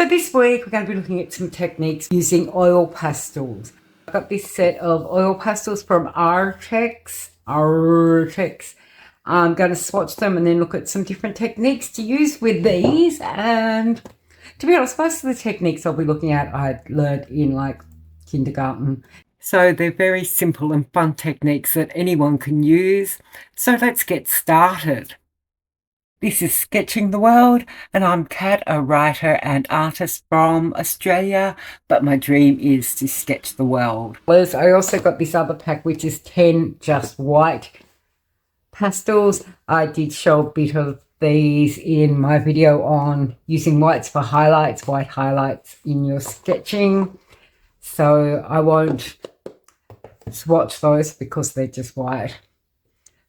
So this week we're going to be looking at some techniques using oil pastels. I've got this set of oil pastels from Arrtx. I'm going to swatch them and then look at some different techniques to use with these. And to be honest, most of the techniques I'll be looking at I learned in like kindergarten. So they're very simple and fun techniques that anyone can use. So let's get started. This is Sketching the World, and I'm Kat, a writer and artist from Australia, but my dream is to sketch the world. I also got this other pack, which is 10 just white pastels. I did show a bit of these in my video on using whites for highlights, white highlights in your sketching. So I won't swatch those because they're just white.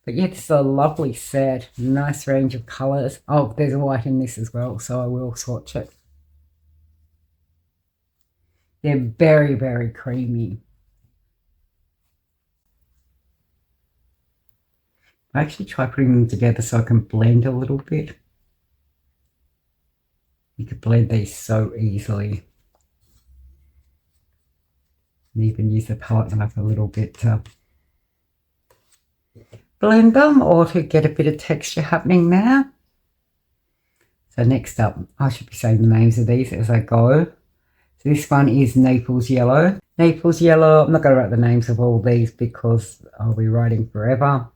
But yeah, this is a lovely set. Nice range of colours. Oh, there's a white in this as well, so I will swatch it. They're very, very creamy. I actually try putting them together so I can blend a little bit. You could blend these so easily. And even use the palette knife a little bit to blend them or to get a bit of texture happening there. So next up, I should be saying the names of these as I go. So this one is Naples Yellow. Naples Yellow, I'm not going to write the names of all these because I'll be writing forever.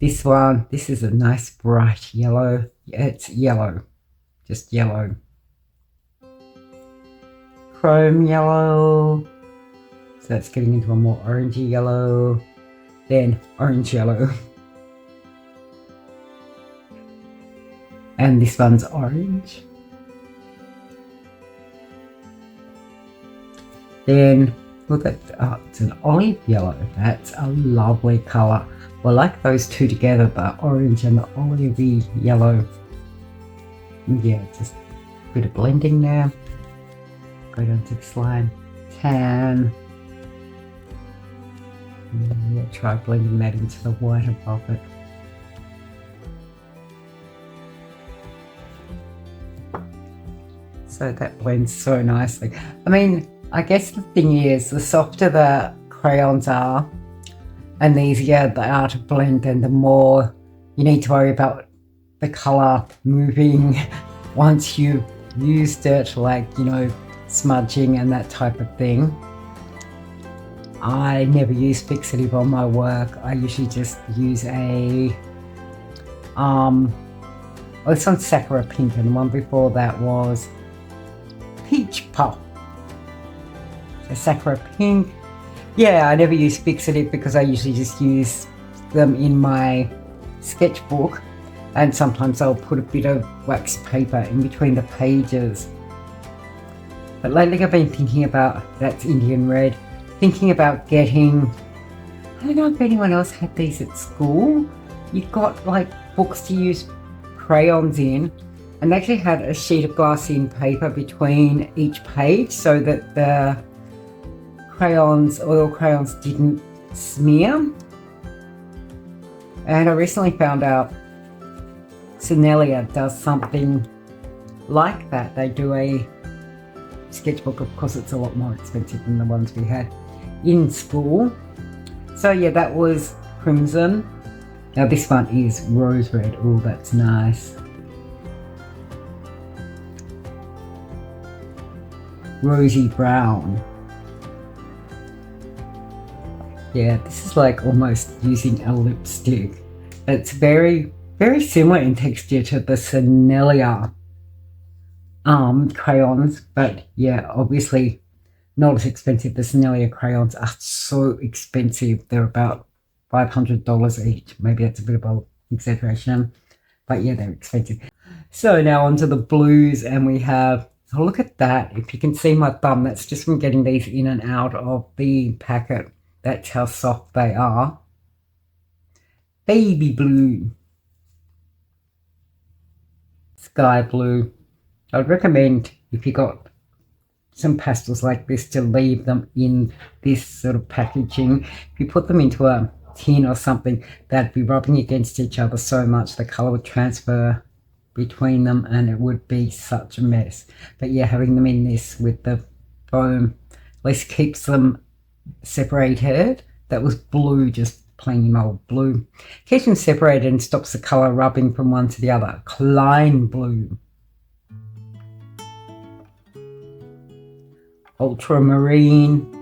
This one, this is a nice bright yellow. Yeah, it's yellow, just yellow. Chrome yellow. So that's getting into a more orangey yellow. Then orange yellow. And this one's orange. Then look at, it's an olive yellow. That's a lovely colour. Well, I like those two together, the orange and the olivey yellow. Yeah, just a bit of blending there. Go down to this line. Tan. Yeah, try blending that into the white above it. So that blends so nicely. I mean, I guess the thing is, the softer the crayons are and the easier they are to blend, and the more you need to worry about the colour moving once you've used it, like, you know, smudging and that type of thing. I never use fixative on my work. I usually just use a, this one's Sakura Pink, and the one before that was Peach Puff. So Sakura Pink. Yeah, I never use fixative because I usually just use them in my sketchbook, and sometimes I'll put a bit of wax paper in between the pages. But lately I've been thinking about, that's Indian Red, thinking about getting, I don't know if anyone else had these at school. You've got like books to use crayons in, and they actually had a sheet of glassine paper between each page so that the crayons, oil crayons, didn't smear. And I recently found out Sennelier does something like that. They do a sketchbook. Of course, it's a lot more expensive than the ones we had in school. So yeah, that was Crimson. Now this one is Rose Red. Oh, that's nice. Rosy Brown. Yeah, this is like almost using a lipstick. It's very, very similar in texture to the Sennelier crayons, but yeah, obviously not as expensive. The Sennelier crayons are so expensive. They're about $500 each. Maybe that's a bit of an exaggeration, but yeah, they're expensive. So now onto the blues, and we have, oh, look at that. If you can see my thumb, that's just from getting these in and out of the packet. That's how soft they are. Baby blue. Sky blue. I'd recommend, if you got some pastels like this, to leave them in this sort of packaging. If you put them into a tin or something, they'd be rubbing against each other so much the colour would transfer between them and it would be such a mess. But yeah, having them in this with the foam at least keeps them separated. That was blue, just plain old blue. Keeps them separated and stops the colour rubbing from one to the other. Klein blue. Ultramarine.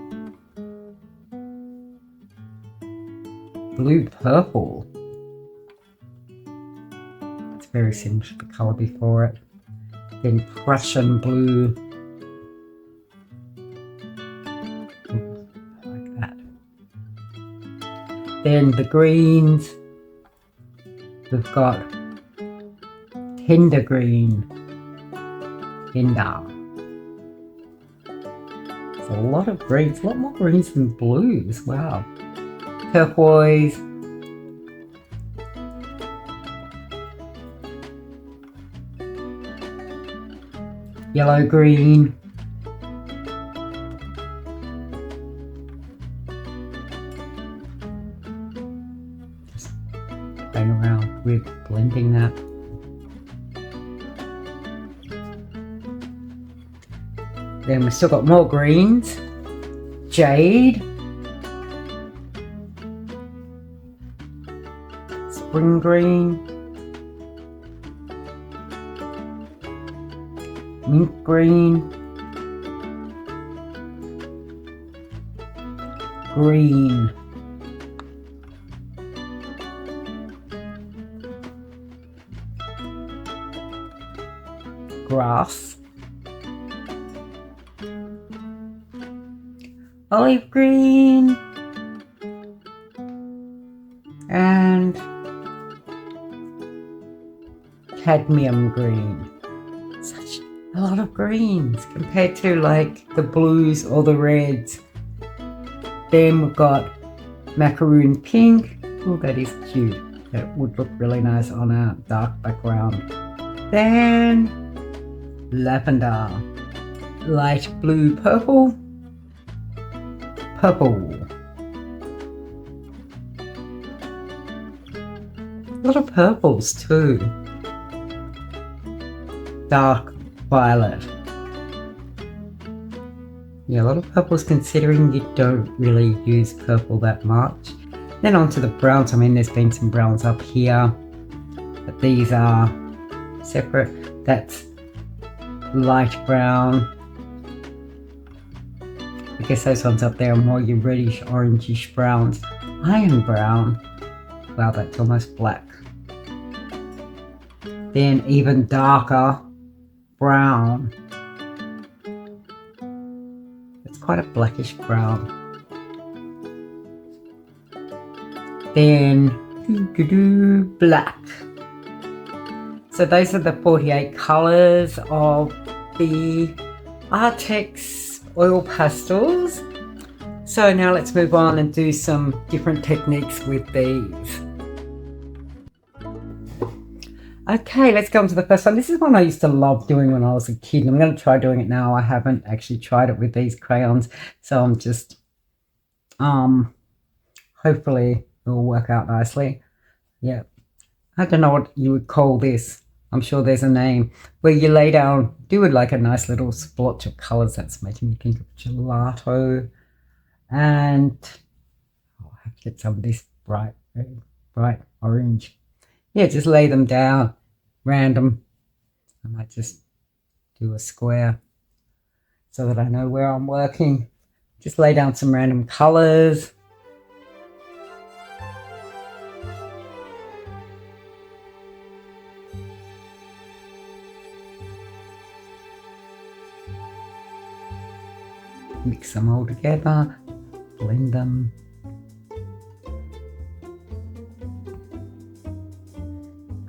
Blue purple. It's very similar to the colour before it. Then Prussian blue. Like that. Then the greens. We've got tender green. Tender. There's a lot of greens, a lot more greens than blues. Wow. Turquoise, yellow green, just playing around with blending that. Then we've still got more greens, jade, spring green, mint green, green, grass, olive green, and cadmium green. Such a lot of greens compared to like the blues or the reds. Then we've got macaroon pink. Oh, that is cute. That would look really nice on a dark background. Then lavender, light blue purple, purple. A lot of purples too. Dark violet. Yeah, a lot of purples considering you don't really use purple that much. Then on to the browns. I mean, there's been some browns up here, but these are separate. That's light brown. I guess those ones up there are more your reddish, orangish browns. Iron brown. Wow, that's almost black. Then even darker brown. It's quite a blackish brown. Then black. So those are the 48 colours of the Arrtx Oil Pastels. So now let's move on and do some different techniques with these. Okay, let's go on to the first one. This is one I used to love doing when I was a kid. I'm going to try doing it now. I haven't actually tried it with these crayons, so I'm just, hopefully it will work out nicely. Yeah, I don't know what you would call this. I'm sure there's a name where you lay down, do it like a nice little splotch of colours. That's making me think of gelato. And oh, I have to get some of this bright orange. Yeah, just lay them down, random. I might just do a square so that I know where I'm working. Just lay down some random colours. Mix them all together, blend them.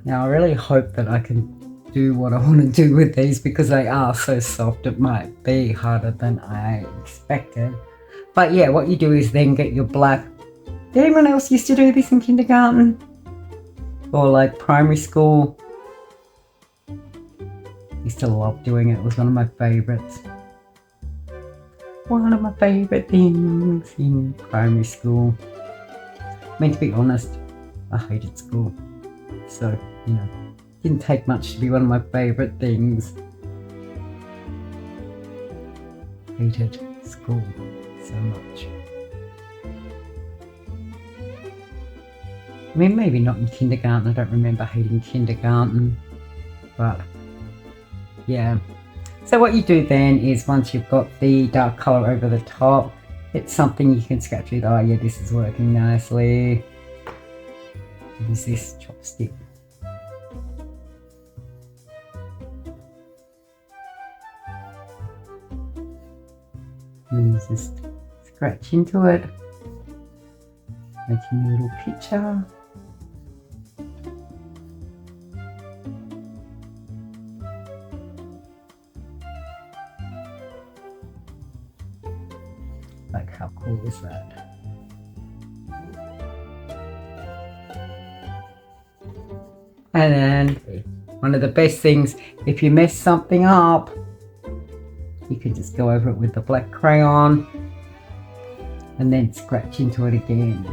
Now I really hope that I can do what I want to do with these because they are so soft. It might be harder than I expected. But yeah, what you do is then get your black. Did anyone else used to do this in kindergarten? Or like primary school? I used to love doing it. It was one of my favourites. One of my favourite things in primary school. I mean, to be honest, I hated school. So, you know, Didn't take much to be one of my favourite things. Hated school so much. I mean, maybe not in kindergarten. I don't remember hating kindergarten, but yeah. So what you do then is, once you've got the dark colour over the top, it's something you can scratch with. Oh yeah, this is working nicely. Use this chopstick. And just scratch into it, making a little picture. Like, how cool is that? And then one of the best things, if you mess something up, you can just go over it with the black crayon and then scratch into it again.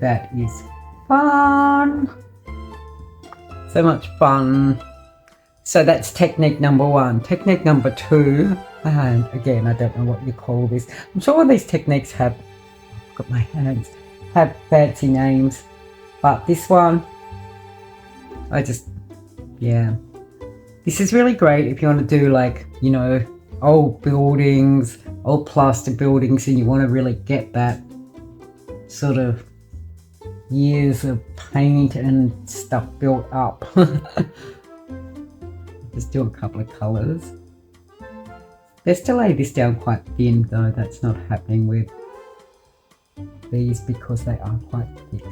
That is fun. So much fun. So that's technique number 1. Technique number 2, and again, I don't know what you call this. I'm sure all these techniques have, I've got my hands, have fancy names, but this one, yeah. This is really great if you want to do, like, you know, old buildings, old plaster buildings, and you want to really get that sort of years of paint and stuff built up. Just do a couple of colours. Let's lay this down quite thin though. That's not happening with these because they are quite thick.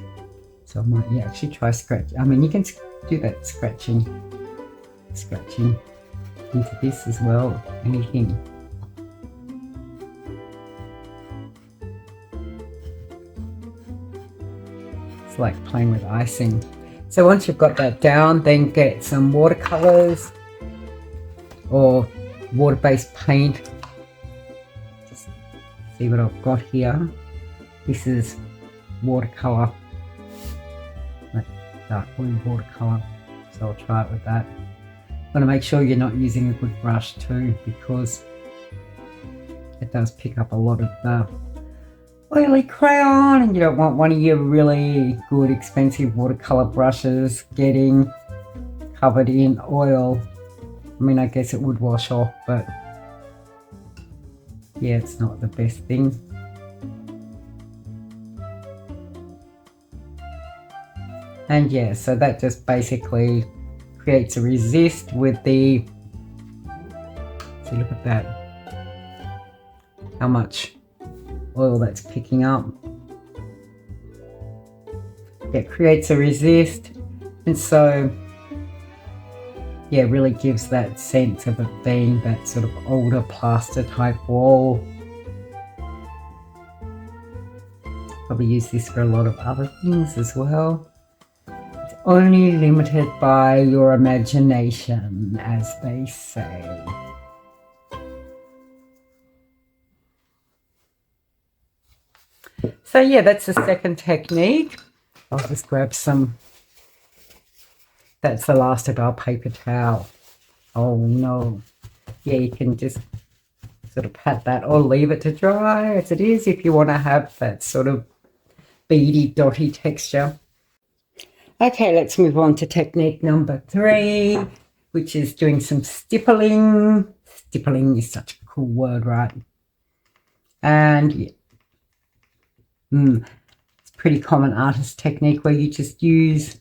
So I might actually try scratch. I mean, you can do that scratching into this as well. Anything. It's like playing with icing. So once you've got that down, then get some watercolors or water-based paint. Just see what I've got here. This is watercolor, like dark blue watercolor, so I'll try it with that. Want to make sure you're not using a good brush too, because it does pick up a lot of the oily crayon, and you don't want one of your really good expensive watercolor brushes getting covered in oil. I mean, I guess it would wash off, but yeah, it's not the best thing. And yeah, so that just basically creates a resist with the, see, look at that, how much oil that's picking up. It creates a resist, and so yeah, it really gives that sense of it being that sort of older plaster type wall. Probably use this for a lot of other things as well. It's only limited by your imagination, as they say. So yeah, that's the second technique. I'll just grab some. That's the last of our paper towel. Oh no. Yeah, you can just sort of pat that or leave it to dry as it is if you want to have that sort of beady, dotty texture. Okay, let's move on to technique number 3, which is doing some stippling. Stippling is such a cool word, right? And yeah. It's a pretty common artist technique where you just use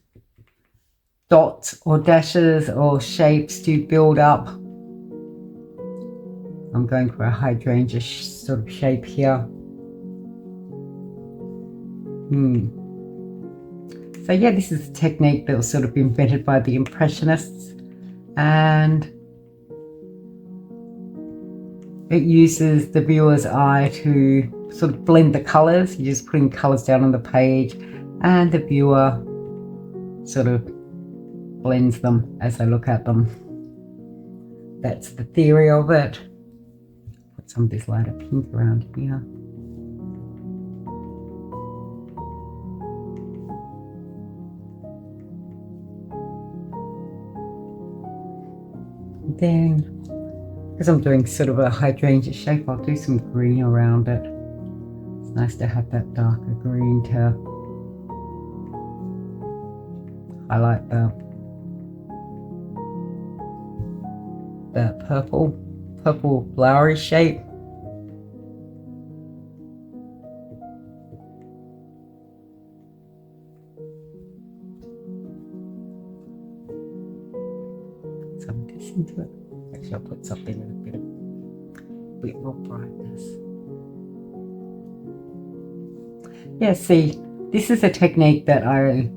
dots or dashes or shapes to build up. I'm going for a hydrangea sort of shape here. So yeah, this is a technique that was sort of invented by the Impressionists, and it uses the viewer's eye to sort of blend the colours. You're just putting colours down on the page, and the viewer sort of blends them as they look at them. That's the theory of it. Put some of this lighter pink around here. Then, because I'm doing sort of a hydrangea shape, I'll do some green around it. It's nice to have that darker green to highlight the purple flowery shape. Some this into it. Actually, I'll put something with a bit more brightness. Yeah, see, this is a technique that I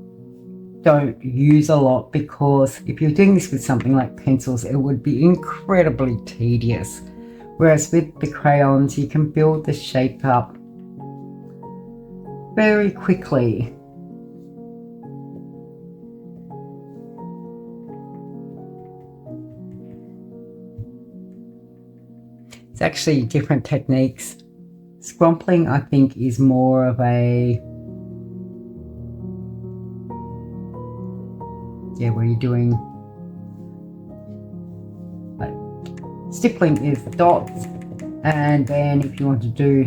don't use a lot, because if you're doing this with something like pencils, it would be incredibly tedious. Whereas with the crayons, you can build the shape up very quickly. It's actually different techniques. Scrumpling, I think, is more of a, where you're doing, like, stippling is dots, and then if you want to do,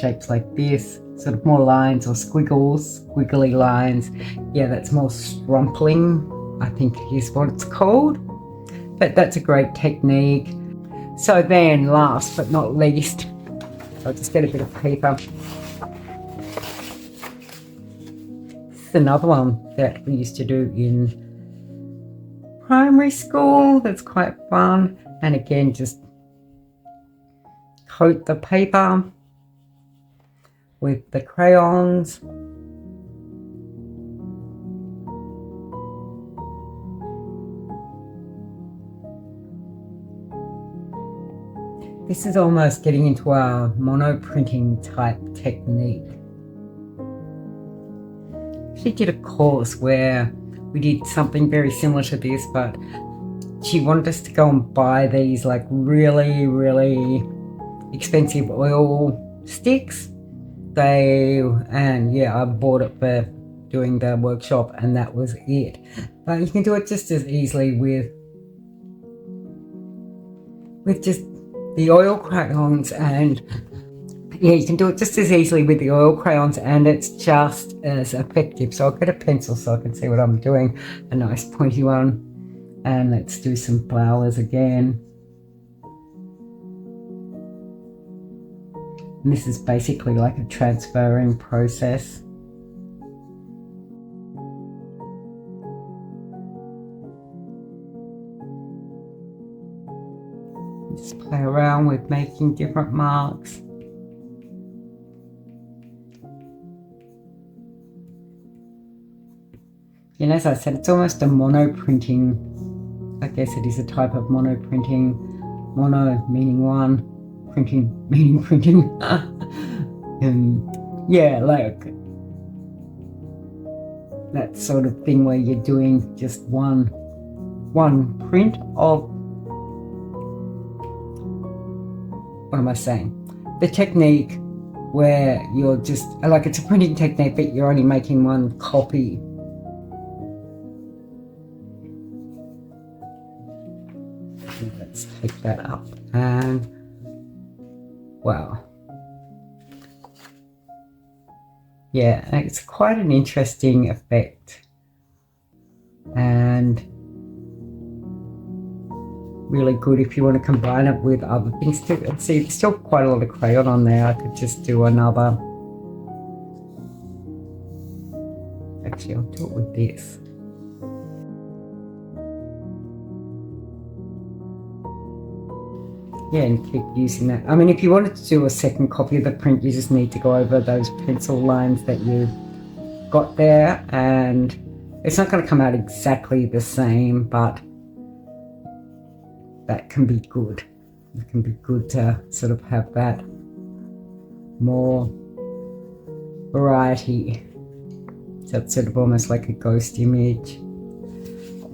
shapes like this, sort of more lines or squiggly lines, that's more scrumpling, I think is what it's called. But that's a great technique. So then, last but not least, I'll just get a bit of paper. This is another one that we used to do in primary school. That's quite fun. And again, just coat the paper with the crayons. This is almost getting into a mono printing type technique. She did a course where we did something very similar to this, but she wanted us to go and buy these like really, really expensive oil sticks. I bought it for doing the workshop, and that was it. But you can do it just as easily with just the oil crayons, and you can do it just as easily with the oil crayons, and it's just as effective. So I'll get a pencil so I can see what I'm doing, a nice pointy one, and let's do some flowers again. And this is basically like a transferring process. Just play around with making different marks. And as I said, it's almost a mono printing. I guess it is a type of mono printing. Mono meaning one, printing meaning printing. Like that sort of thing where you're doing just one print of, what am I saying? The technique where you're just, like, it's a printing technique, but you're only making one copy. Let's take that up, and wow. Yeah, it's quite an interesting effect, and really good if you want to combine it with other things too. And see, there's still quite a lot of crayon on there. I could just do another. Actually, I'll do it with this. And keep using that. I mean, if you wanted to do a second copy of the print, you just need to go over those pencil lines that you got there, and it's not going to come out exactly the same, but that can be good. It can be good to sort of have that more variety. So it's sort of almost like a ghost image.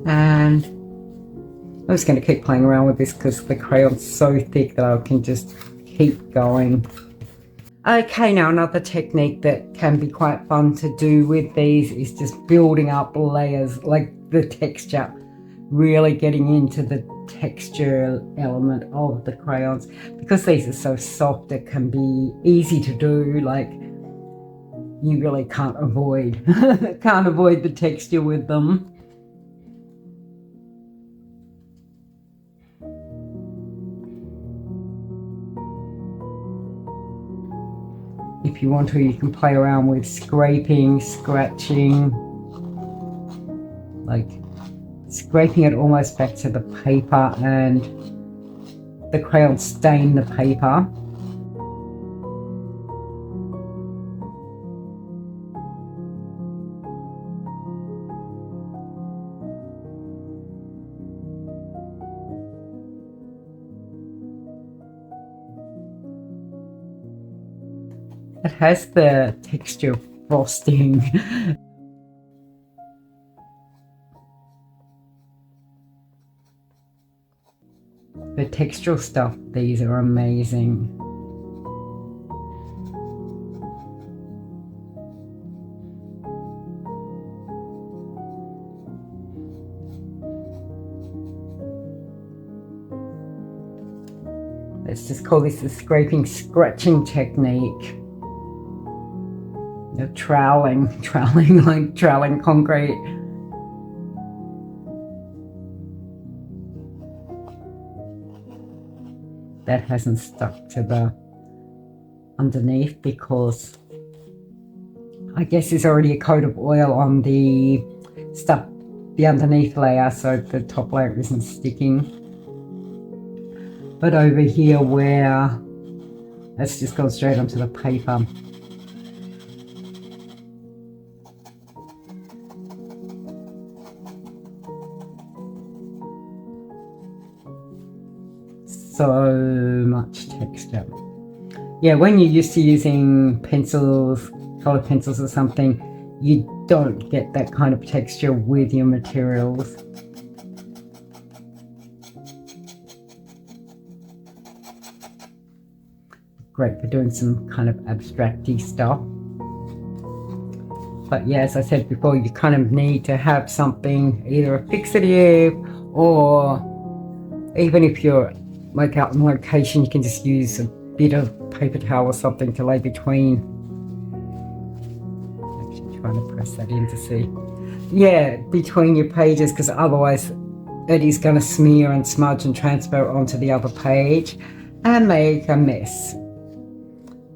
And I'm just going to keep playing around with this because the crayon's so thick that I can just keep going. Okay, now another technique that can be quite fun to do with these is just building up layers, like the texture. really getting into the texture element of the crayons. Because these are so soft, it can be easy to do, like you really can't avoid the texture with them. If you want to, you can play around with scraping, scratching, like scraping it almost back to the paper, and the crayons stain the paper. It has the texture of frosting. The textural stuff, these are amazing. Let's just call this the scraping scratching technique. You're troweling like troweling concrete. That hasn't stuck to the underneath because I guess there's already a coat of oil on the stuff, the underneath layer, so the top layer isn't sticking. But over here where it's just gone straight onto the paper. So much texture. Yeah, when you're used to using pencils, colored pencils or something, you don't get that kind of texture with your materials. Great for doing some kind of abstract-y stuff. But yeah, as I said before, you kind of need to have something, either a fixative, or even if you're like out on location, you can just use a bit of paper towel or something to lay between. Actually trying to press that in to see. Yeah, between your pages, because otherwise it is going to smear and smudge and transfer onto the other page and make a mess.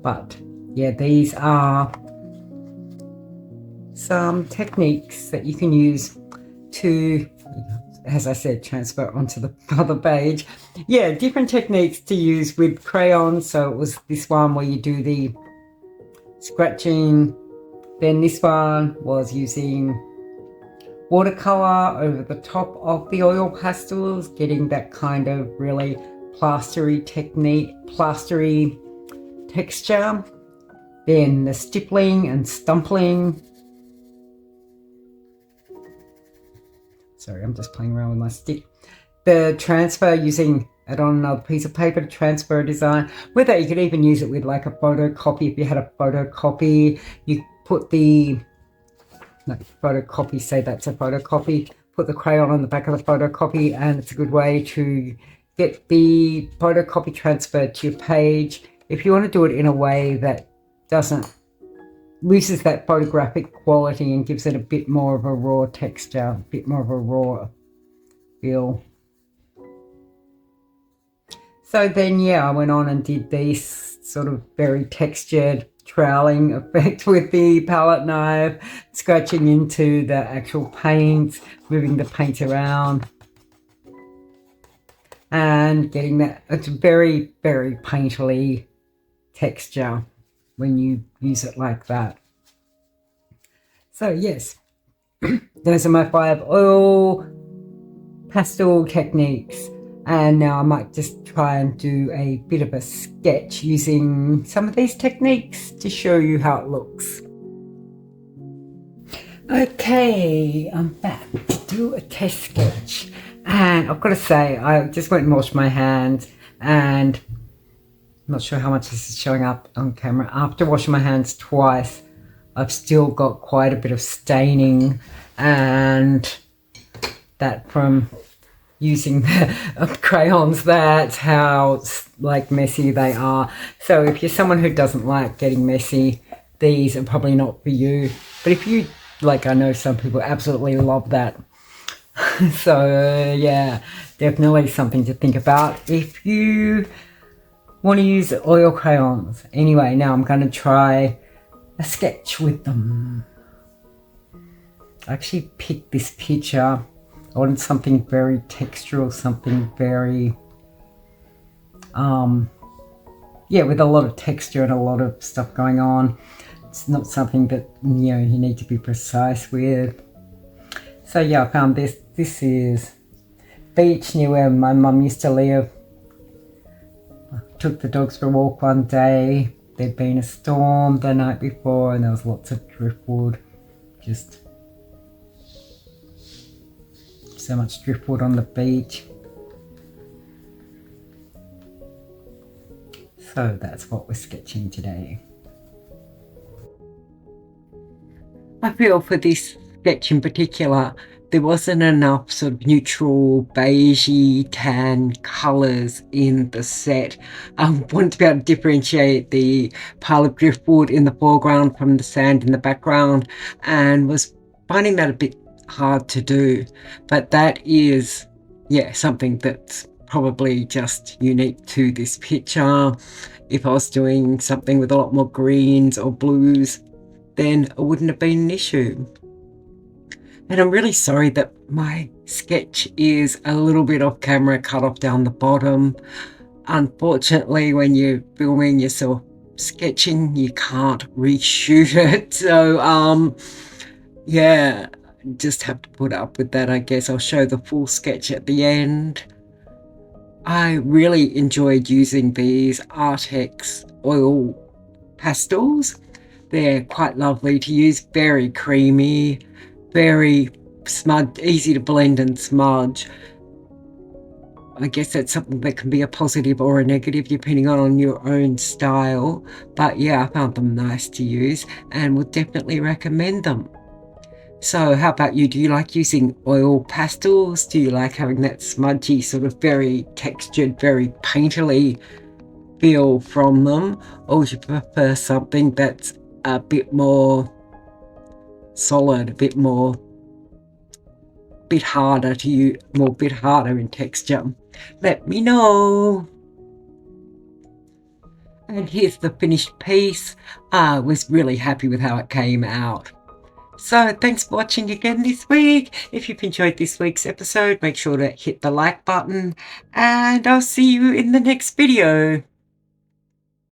But yeah, these are some techniques that you can use to, as I said, transfer onto the other page. Yeah, different techniques to use with crayons. So it was this one where you do the scratching. Then this one was using watercolor over the top of the oil pastels, getting that kind of really plastery technique, plastery texture. Then the stippling and stumpling. Sorry, I'm just playing around with my stick. The transfer, using it on another piece of paper to transfer a design. With that, you could even use it with like a photocopy. If you had a photocopy, you put the photocopy, say that's a photocopy, put the crayon on the back of the photocopy, and it's a good way to get the photocopy transferred to your page. If you want to do it in a way that loses that photographic quality and gives it a bit more of a raw texture, a bit more of a raw feel. So then, yeah, I went on and did this sort of very textured troweling effect with the palette knife, scratching into the actual paint, moving the paint around, and getting that, it's very, very painterly texture when you use it like that. So yes, those are my 5 oil pastel techniques, and now I might just try and do a bit of a sketch using some of these techniques to show you how it looks. Okay, I'm back to do a test sketch, and I've got to say, I just went and washed my hands, and I'm not sure how much this is showing up on camera. After washing my hands twice, I've still got quite a bit of staining, and that from using crayons. That's how like messy they are. So if you're someone who doesn't like getting messy, these are probably not for you. But if you, like, I know some people absolutely love that. So yeah, definitely something to think about if you want to use oil crayons. Anyway, now I'm going to try a sketch with them. I actually picked this picture. I wanted something very textural, something very, yeah, with a lot of texture and a lot of stuff going on. It's not something that, you know, you need to be precise with. So yeah, I found this. This is beach near where my mum used to live. I took the dogs for a walk one day. There'd been a storm the night before and there was lots of driftwood. Just so much driftwood on the beach. So that's what we're sketching today. I feel for this sketch in particular, there wasn't enough sort of neutral beigey tan colours in the set. I wanted to be able to differentiate the pile of driftwood in the foreground from the sand in the background, and was finding that a bit hard to do. But that is, yeah, something that's probably just unique to this picture. If I was doing something with a lot more greens or blues, then it wouldn't have been an issue. And I'm really sorry that my sketch is a little bit off camera, cut off down the bottom. Unfortunately, when you're filming yourself sketching, you can't reshoot it. So, yeah, just have to put up with that, I guess. I'll show the full sketch at the end. I really enjoyed using these Arrtx Oil Pastels. They're quite lovely to use, very creamy, very smudge, easy to blend and smudge. I guess that's something that can be a positive or a negative depending on your own style. But yeah, I found them nice to use and would definitely recommend them. So how about you? Do you like using oil pastels? Do you like having that smudgy, sort of very textured, very painterly feel from them? Or would you prefer something that's a bit more solid, a bit harder to use, bit harder in texture? Let me know. And here's the finished piece. I was really happy with how it came out. So thanks for watching again this week. If you've enjoyed this week's episode, make sure to hit the like button, and I'll see you in the next video.